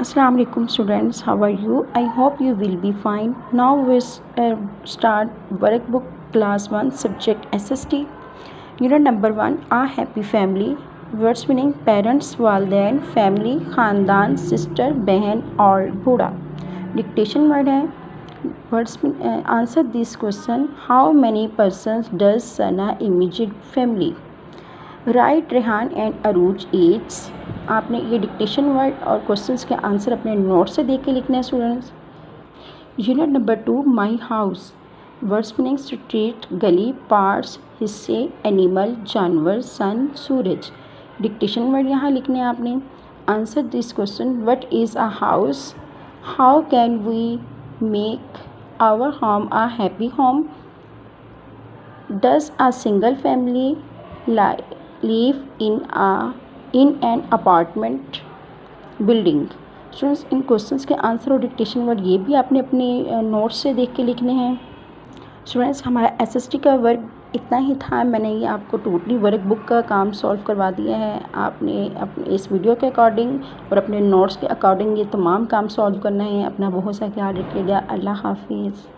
Assalamu alaikum students, how are you? I hope you will be fine. Now we start workbook class 1 subject SST. Unit number 1 A happy family. Words meaning parents, वालिदैन, family, ख़ानदान, sister, बहन और बूढ़ा. Dictation word है. Words answer this question. How many persons does Sana immediate family? Right Rehan and Arooj एट्स. आपने ये dictation word और क्वेश्चंस के आंसर अपने नोट से देख के लिखना है students. Unit number 2 my house. Words meaning street, गली, पार्ट्स, हिस्से, एनिमल, जानवर, सन, सूरज. डिक्टेशन वर्ड यहाँ लिखने हैं आपने. Answer this question. What is a house? How can we make our home a happy home? Does a single family live in an apartment building? Students in questions के answer और dictation word ये भी आपने अपने notes से देख के लिखने हैं. स्टूडेंट्स हमारा एसएसटी का वर्क इतना ही था. मैंने ये आपको टोटली वर्क बुक का काम सॉल्व करवा दिया है. आपने अपने इस वीडियो के अकॉर्डिंग और अपने नोट्स के अकॉर्डिंग ये तमाम काम सॉल्व करना है. अपना बहुत सा ख्याल रखिएगा. अल्लाह हाफिज़.